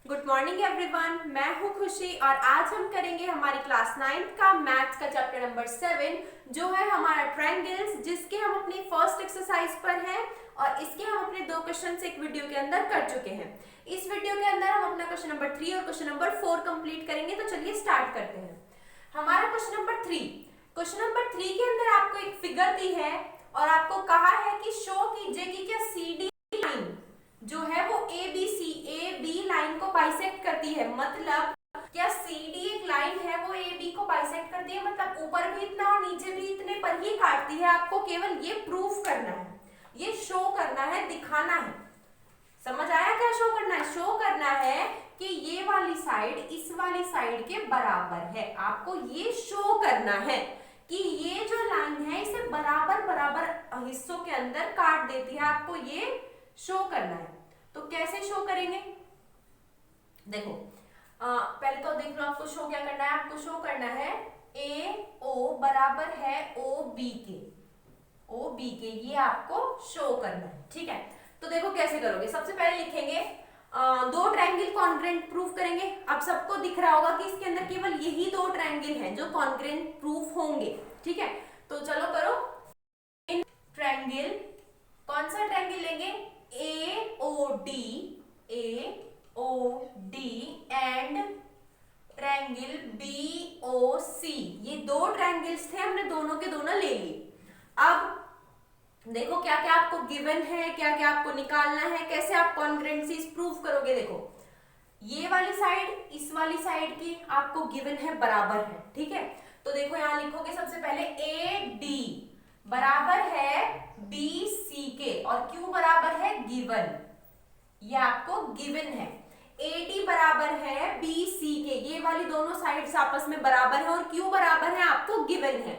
Good morning everyone, मैं हूं खुशी और आज हम करेंगे हमारी क्लास 9 का मैथ्स का चैप्टर नंबर 7 जो है हमारा ट्रायंगल्स, जिसके हम अपनी फर्स्ट एक्सरसाइज पर हैं और इसके हम अपने दो क्वेश्चंस एक वीडियो के अंदर कर चुके हैं। इस वीडियो के अंदर हम अपना क्वेश्चन नंबर 3 और क्वेश्चन नंबर 4 कंप्लीट करेंगे। तो चलिए स्टार्ट करते हैं। हमारा क्वेश्चन नंबर 3 के अंदर आपको एक फिगर दी है और आपको कहा है कि शो कीजिए कि क्या CD लाइन जो है वो ए बी लाइन को बाइसेक्ट करती है। मतलब क्या CD एक लाइन है वो ए बी को बाइसेक्ट करती है, मतलब ऊपर भी इतना और नीचे भी इतने पर ही काटती है। आपको केवल ये प्रूफ करना है, ये शो करना है, दिखाना है। समझ आया क्या शो करना है? शो करना है कि ये वाली साइड इस वाली साइड के बराबर है। आपको ये शो करना है कि ये जो लाइन है इसे बराबर बराबर हिस्सों के अंदर काट देती है। आपको ये शो करना है। तो कैसे शो करेंगे? देखो पहले तो देख लो, आपको शो क्या करना है। आपको शो करना है ए ओ बराबर है ओ बी के ये आपको शो करना है। ठीक है, तो देखो कैसे करोगे। सबसे पहले लिखेंगे दो ट्रायंगल कॉन्ग्रुएंट प्रूफ करेंगे। अब सबको दिख रहा होगा कि इसके अंदर केवल यही दो ट्रायंगल हैं जो कॉन्ग्रुएंट प्रूफ होंगे। ठीक है, तो चलो करो। ट्रायंगल, कौन सा ट्रायंगल लेंगे? AOD and triangle BOC। ये दो ट्रायंगल्स थे, हमने दोनों के दोनों ले लिए। अब देखो क्या क्या आपको गिवन है, क्या क्या आपको निकालना है, कैसे आप कॉन्ग्रुएंसीज प्रूफ करोगे। देखो ये वाली साइड इस वाली साइड की आपको गिवन है बराबर है। ठीक है, तो देखो यहां लिखोगे सबसे पहले AD बराबर है BC के और Q बराबर है गिवन, ये आपको गिवन है। AD बराबर है BC के, ये वाली दोनों साइड्स आपस में बराबर है और Q बराबर है आपको गिवन है।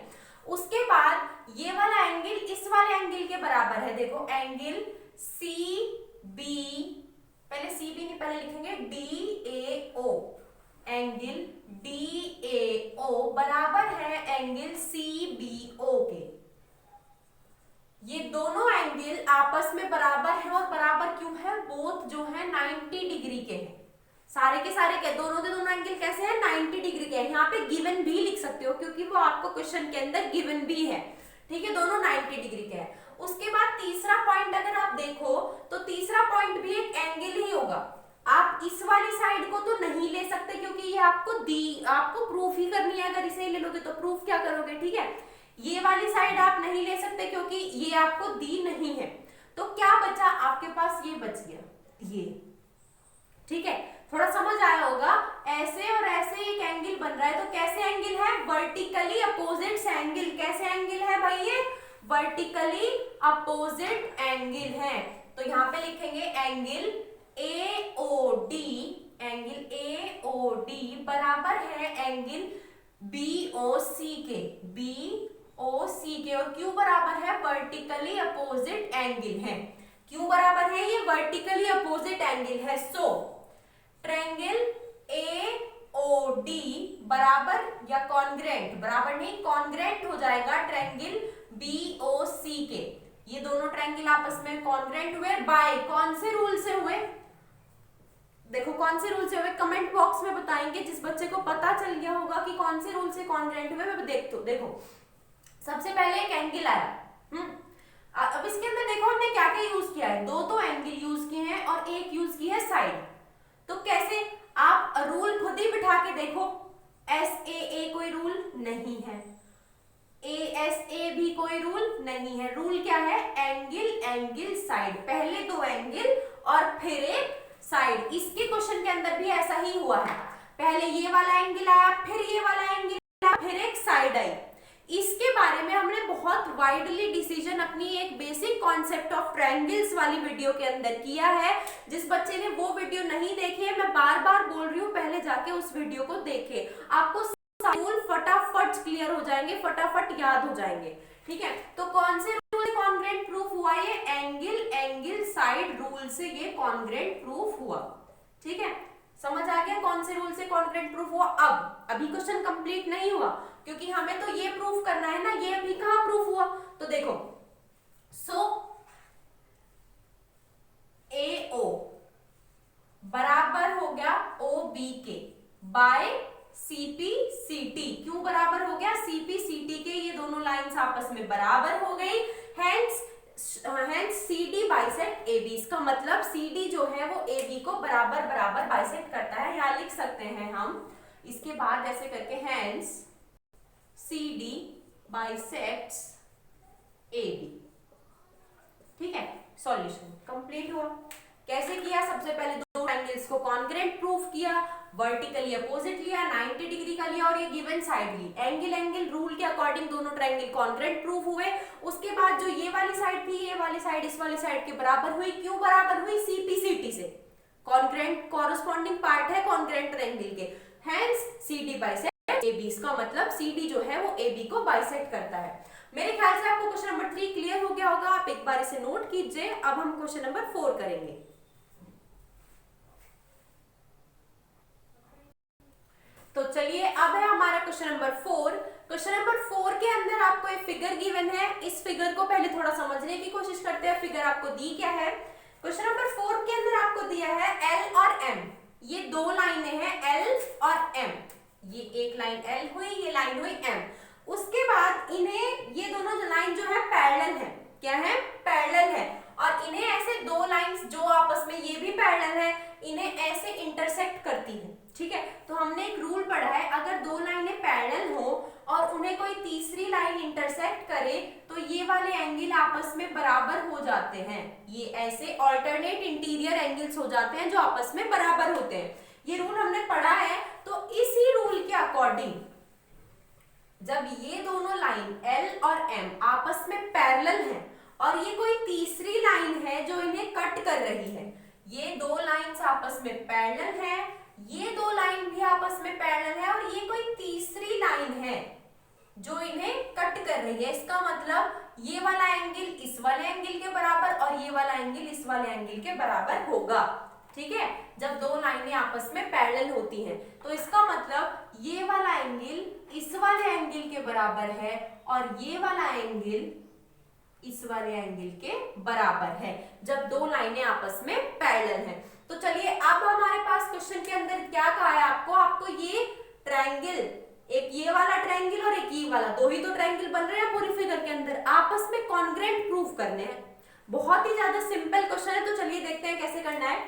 उसके बाद ये वाला एंगल इस वाले एंगल के बराबर है। देखो एंगल CB, पहले CB नहीं, पहले लिखेंगे DAO। एंगल DAO बराबर है एंगल CBO के। ये दोनों एंगल आपस में बराबर है और बराबर क्यों है? बोथ जो है 90 डिग्री के हैं। सारे के सारे के दोनों एंगल कैसे हैं? 90 डिग्री के हैं। यहाँ पे गिवन भी लिख सकते हो क्योंकि वो आपको क्वेश्चन के अंदर गिवन भी है। ठीक है, दोनों 90 डिग्री के हैं। उसके बाद तीसरा पॉइंट अगर आप देखो तो तीसरा पॉइंट भी एक एंगल ही होगा। आप इस वाली साइड को तो नहीं ले सकते क्योंकि ये आपको प्रूफ ही करनी है। अगर इसे ले लोगे तो प्रूफ क्या करोगे? ठीक है, ये वाली साइड आप नहीं ले सकते क्योंकि ये आपको दी नहीं है। तो क्या बचा आपके पास? ये बच गया ये। ठीक है, थोड़ा समझ आया होगा। ऐसे और ऐसे एक एंगल बन रहा है, तो कैसे एंगल है? Vertically opposite angle. कैसे एंगल है भाई? ये वर्टिकली अपोजिट एंगल है। तो यहां पे लिखेंगे एंगल AOD, एंगल AOD बराबर है एंगल BOC के, BOC के, और Q बराबर है वर्टिकली अपोजिट एंगल है। Q बराबर है ये वर्टिकली अपोजिट एंगल है। सो ट्रायंगल AOD बराबर या कॉन्ग्रुएंट, बराबर नहीं कॉन्ग्रुएंट हो जाएगा ट्रायंगल BOC के। ये दोनों ट्रायंगल आपस में कॉन्ग्रुएंट हुए बाय कौन से रूल से हुए? देखो कौन से रूल से हुए, कमेंट बॉक्स में बताएंगे। जिस बच्चे को पता चल गया होगा कि कौन से रूल से कॉन्ग्रुएंट हुए, मैं देखो सबसे पहले एक एंगल आया। अब इसके अंदर देखो हमने क्या क्या यूज किया है। दो तो एंगल यूज किए हैं और एक यूज की है साइड। तो कैसे? आप रूल खुद ही बिठा के देखो। SAA कोई रूल नहीं है, ASA भी कोई रूल नहीं है। रूल क्या है? एंगल साइड, पहले दो एंगल और फिर एक साइड। इसके क्वेश्चन के अंदर भी ऐसा ही हुआ है। पहले ये वाला एंगल आया, फिर ये वाला एंगल आया, फिर एक साइड आई। इसके बारे में हमने बहुत वाइडली डिसीजन अपनी एक बेसिक कॉन्सेप्ट ऑफ ट्रायंगल्स वाली वीडियो के अंदर किया है। जिस बच्चे ने वो वीडियो नहीं देखी है, मैं बार बार बोल रही हूँ, पहले जाके उस वीडियो को देखे। आपको रूल फटाफट क्लियर हो जाएंगे, फटाफट याद हो जाएंगे। ठीक है, तो कौन से रूल से कॉन्ग्रुएंट प्रूफ हुआ? ये एंगल साइड रूल से ये कॉन्ग्रुएंट प्रूफ हुआ। ठीक है, समझ आ गया कौन से रूल से कॉन्ग्रुएंट प्रूफ हुआ? अभी क्वेश्चन कंप्लीट नहीं हुआ क्योंकि हमें तो ये प्रूफ करना है ना, ये अभी कहां प्रूफ हुआ। तो देखो सो AO बराबर हो गया सीपी सीटी। क्यों बराबर हो गया? सीपी सीटी के ये दोनों लाइंस आपस में बराबर हो गई, हेंस CD बाइसेक्ट AB। इसका मतलब CD जो है वो AB को बराबर बराबर बाइसेक्ट करता है। यहाँ लिख सकते हैं हम इसके बाद ऐसे करके, हेंस CD बाइसेक्ट्स AB। ठीक है, सॉल्यूशन कंप्लीट हुआ। कैसे किया? सबसे पहले दो ट्रायंगल्स को कॉन्ग्रुएंट प्रूफ किया, वर्टिकली अपोजिट लिया, 90 डिग्री का लिया और ये गिवन साइड ली। एंगल रूल के अकॉर्डिंग दोनों ट्रायंगल कॉन्ग्रुएंट प्रूफ हुए। उसके बाद जो ये वाली साइड थी, ये वाली साइड इस वाली साइड के बराबर हुई। क्यों बराबर हुई? CP/CT से। कॉन्ग्रुएंट कॉरेस्पॉन्डिंग पार्ट है कॉन्ग्रुएंट ट्रायंगल के, हेंस CD बाइसेक्ट AB। इसका मतलब CD जो है वो AB को बाइसेक्ट करता है। मेरे ख्याल से आपको क्वेश्चन नंबर 3 क्लियर हो गया होगा। आप एक बार इसे नोट कीजिए। अब हम क्वेश्चन नंबर 4 करेंगे। तो चलिए, अब है हमारा क्वेश्चन नंबर 4। क्वेश्चन नंबर 4 के अंदर आपको एक फिगर गिवन है। इस फिगर को पहले थोड़ा समझने की कोशिश करते हैं। फिगर आपको दी क्या है? क्वेश्चन नंबर 4 के अंदर आपको दिया है L और M। ये दो लाइनें हैं L और M। ये एक लाइन L हुई, ये लाइन हुई M। उसके बाद इन्हें, ये दोनों लाइन जो है पैरेलल है। क्या है? पैरेलल है। और इन्हें ऐसे दो लाइंस जो आपस में ये भी पैरेलल है, इन्हें ऐसे इंटरसेक्ट करती है। ठीक है, तो हमने एक रूल पढ़ा है, अगर दो लाइनें पैरेलल हो और उन्हें कोई तीसरी लाइन इंटरसेक्ट करे तो ये वाले एंगल आपस में बराबर हो जाते हैं। ये ऐसे ऑल्टरनेट इंटीरियर एंगल्स हो जाते हैं जो आपस में बराबर होते हैं। ये रूल हमने पढ़ा है। तो इसी रूल के अकॉर्डिंग जब ये दोनों लाइन L और M आपस में पैरेलल हैं और ये कोई तीसरी लाइन है जो इन्हें कट कर रही है, ये दो लाइंस आपस में पैरेलल है, ये दो लाइन भी आपस में पैरेलल है और ये कोई तीसरी लाइन है जो इन्हें कट कर रही है। इसका मतलब ये वाला एंगल इस वाले एंगल के बराबर और ये वाला एंगल इस वाले एंगल के बराबर होगा। ठीक है, जब दो लाइनें आपस में पैरेलल होती हैं तो इसका मतलब ये वाला एंगल इस वाले एंगल के बराबर है और ये वाला एंगल इस वाले एंगल के बराबर है, जब दो लाइनें आपस में पैरेलल हैं। तो चलिए, अब हमारे पास क्वेश्चन के अंदर क्या कहा है आपको ये ट्रायंगल, एक ये वाला ट्रायंगल और एक ये वाला, दो ही तो ट्रायंगल बन रहे हैं पूरी फिगर के अंदर, आपस में कॉन्ग्रुएंट प्रूफ करने हैं। बहुत ही ज्यादा सिंपल क्वेश्चन है। तो चलिए देखते हैं कैसे करना है।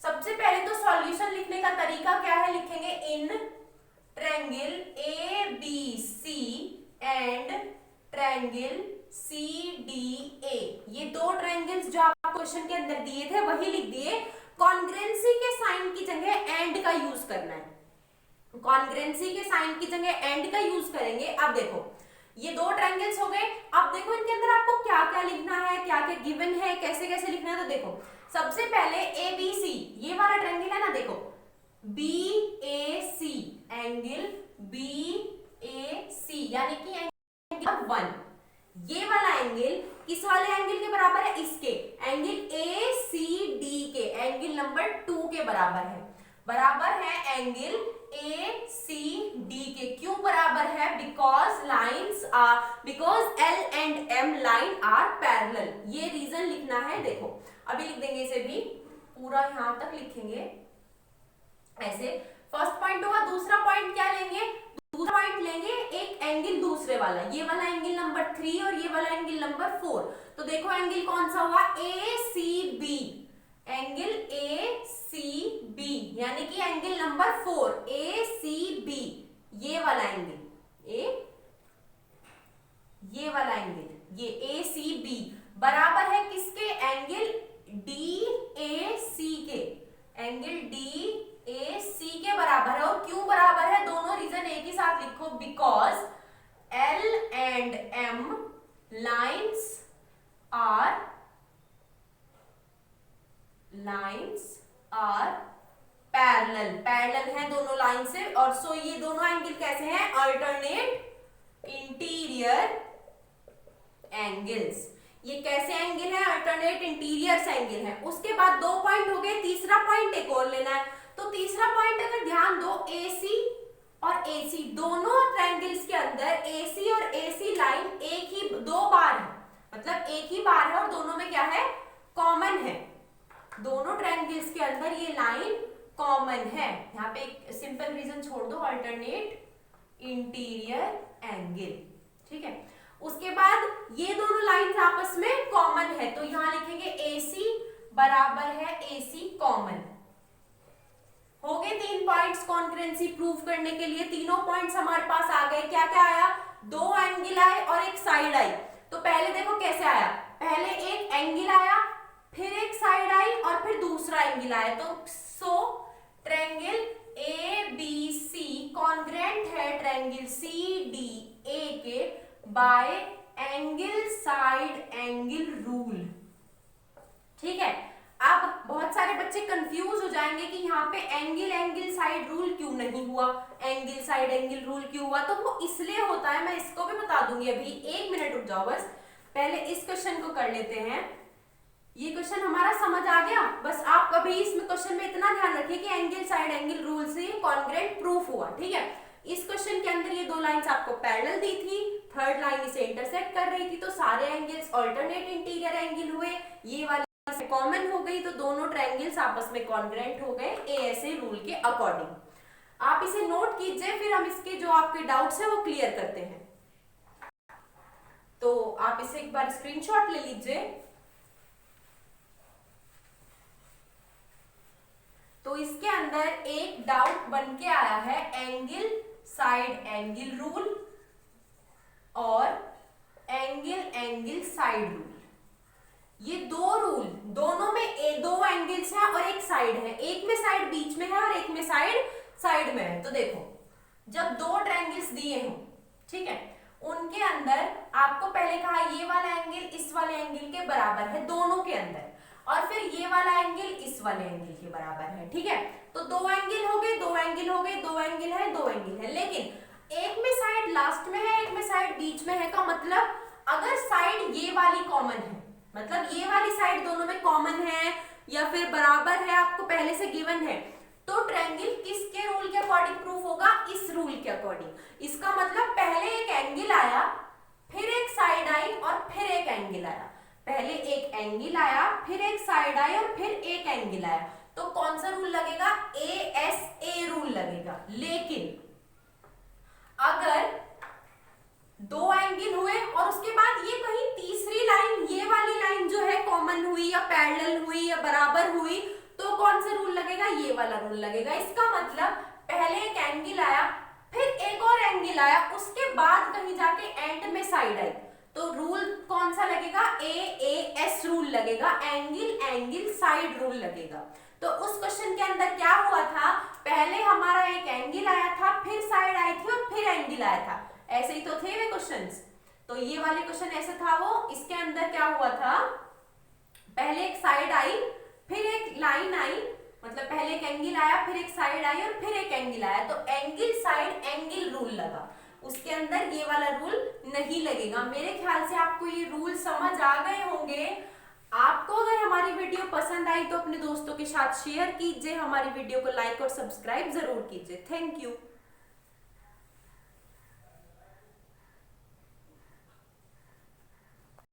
सबसे पहले तो सॉल्यूशन लिखने का तरीका क्या है? लिखेंगे in triangle ABC and triangle CDA। ये दो ट्रायंगल्स जो आपको क्वेश्चन के अंदर दिए थे वही लिख दिए। कॉन्ग्रुएंसी के साइन की जगह एंड का यूज करना है। कॉन्ग्रुएंसी के साइन की जगह एंड का यूज करेंगे। अब देखो, ये दो ट्रायंगल्स हो गए। अब देखो इनके अंदर आपको क्या क्या लिखना है, क्या क्या गिवन है, कैसे कैसे लिखना है। तो देखो, सबसे पहले ABC, ये वाला ट्रायंगल है ना, देखो BAC, एंगल BAC यानी कि एंगल 1। ये वाला एंगल किस वाले एंगल के बराबर है? इसके एंगल ACD के, एंगल नंबर 2 के बराबर है। बराबर है एंगल ACD के। क्यों बराबर है? Because L and M line are parallel. ये रीजन लिखना है। देखो अभी लिख देंगे, इसे भी पूरा यहां तक लिखेंगे ऐसे। फर्स्ट पॉइंट होगा। दूसरा पॉइंट क्या लेंगे? दूसरा पॉइंट लेंगे एक एंगल दूसरे वाला, ये वाला एंगल नंबर 3 और ये वाला एंगल नंबर 4। तो देखो एंगल कौन सा हुआ? ACB, एंगल ACB यानी कि एंगल नंबर 4 ACB। ये वाला एंगल ये वाला एंगल ये ACB बराबर है किसके? एंगल DAC के, एंगल DAC के बराबर है। और क्यों बराबर है? दोनों रीजन एक ही साथ लिखो। Because L and M lines are parallel है दोनों लाइन से। और सो ये दोनों एंगल कैसे हैं? Alternate interior angles. ये कैसे एंगल है? अल्टरनेट इंटीरियर एंगल है। उसके बाद दो पॉइंट हो गए, तीसरा पॉइंट एक और लेना है। तो तीसरा पॉइंट अगर ध्यान दो, AC और AC दोनों ट्रायंगल्स के अंदर AC और AC लाइन एक ही दो बार है, मतलब एक ही बार है और दोनों में क्या है? कॉमन है। दोनों ट्रायंगल्स के अंदर ये लाइन कॉमन है। यहाँ पे एक सिंपल रीजन छोड़ दो, अल्टरनेट इंटीरियर एंगल, ठीक है। उसके बाद ये दोनों लाइंस आपस में कॉमन है, तो यहां लिखेंगे AC बराबर है AC कॉमन। हो गए 3 पॉइंट्स कॉन्करेंसी प्रूव करने के लिए। तीनों पॉइंट्स हमारे पास आ गए। क्या क्या आया, 2 एंगल आए और एक साइड आई। तो पहले देखो कैसे आया, पहले एक एंगल आया, फिर एक साइड आई और फिर दूसरा एंगल आया। तो ट्रायंगल ABC कॉन्ग्रेंट है ट्रायंगल CDA के bye angle side angle rule, ठीक है। अब बहुत सारे बच्चे कंफ्यूज हो जाएंगे कि यहाँ पे एंगल साइड रूल क्यों नहीं हुआ, एंगल साइड एंगल रूल क्यों हुआ। तो वो इसलिए होता है, मैं इसको भी बता दूंगी अभी। 1 मिनट रुक जाओ, बस पहले इस क्वेश्चन को कर लेते हैं। ये क्वेश्चन हमारा समझ आ गया। बस आप कभी इसमें क्वेश्चन में इतना ध्यान रखिए कि एंगल साइड एंगल रूल से कॉन्ग्रेंट प्रूफ हुआ, ठीक है। इस क्वेश्चन के अंदर ये 2 लाइंस आपको पैरेलल दी थी, थर्ड लाइन इसे इंटरसेक्ट कर रही थी, तो सारे एंगल्स अल्टरनेट इंटीरियर एंगल हुए। ये वाली कॉमन हो गई, तो दोनों ट्रायंगल्स आपस में कॉन्ग्रेंट हो गए ASA रूल के अकॉर्डिंग। आप इसे नोट कीजिए, फिर हम इसके जो आपके डाउट्स हैं वो क्लियर करते हैं। तो आप इसे एक बार स्क्रीनशॉट ले लीजिए। तो इसके अंदर एक डाउट बन के आया है, एंगल साइड एंगल रूल और एंगल साइड रूल। ये 2 रूल, दोनों में 2 एंगल्स हैं और एक साइड है, एक में साइड बीच में है और एक में साइड में है। तो देखो, जब 2 ट्रायंगल्स दिए हों, ठीक है, उनके अंदर आपको पहले कहा ये वाला एंगल इस वाले एंगल के बराबर है दोनों के अंदर, और फिर ये वाला एंगल इस वाले एंगल के बराबर है, ठीक है। तो 2 एंगल हो गए, 2 एंगल हो गए, 2 एंगल है, 2 एंगल है। लेकिन एक में साइड लास्ट में है, एक में साइड बीच में है, का मतलब अगर साइड ये वाली कॉमन है, मतलब ये वाली साइड दोनों में कॉमन है या फिर बराबर है, आपको पहले से गिवन है, तो ट्रायंगल किसके रूल के अकॉर्डिंग प्रूफ होगा, इस रूल के अकॉर्डिंग। इसका मतलब पहले एक एंगल आया, फिर एक साइड आई और फिर एक एंगल आया, पहले एक एंगल आया, फिर एक साइड आई और फिर एक एंगल आया, तो कौन सा रूल लगेगा, ASA रूल लगेगा। लेकिन अगर 2 एंगल हुए और उसके बाद ये कहीं तीसरी लाइन, ये वाली लाइन जो है कॉमन हुई या पैरेलल हुई या बराबर हुई, तो कौन सा रूल लगेगा, ये वाला रूल लगेगा। इसका मतलब पहले एक एंगल आया, फिर एक और एंगल आया, उसके बाद कहीं जाके एंड में साइड आई, तो रूल कौन सा लगेगा, AAS रूल लगेगा, एंगल साइड रूल लगेगा। तो उस क्वेश्चन के अंदर क्या हुआ था, पहले हमारा एक एंगल आया था, फिर साइड आई थी और फिर एंगल आया था, ऐसे ही तो थे वे क्वेश्चंस। तो ये वाले क्वेश्चन ऐसे था वो, इसके अंदर क्या हुआ था, पहले एक साइड आई, फिर एक लाइन आई, मतलब पहले एक एंगल आया, फिर एक साइड आई और फिर एक एंगल आया, तो एंगल साइड एंगल रूल लगा। उसके अंदर ये वाला रूल नहीं लगेगा। मेरे ख्याल से आपको ये रूल समझ आ गए होंगे। आपको अगर हमारी वीडियो पसंद आई तो अपने दोस्तों के साथ शेयर कीजिए, हमारी वीडियो को लाइक और सब्सक्राइब जरूर कीजिए। Thank you.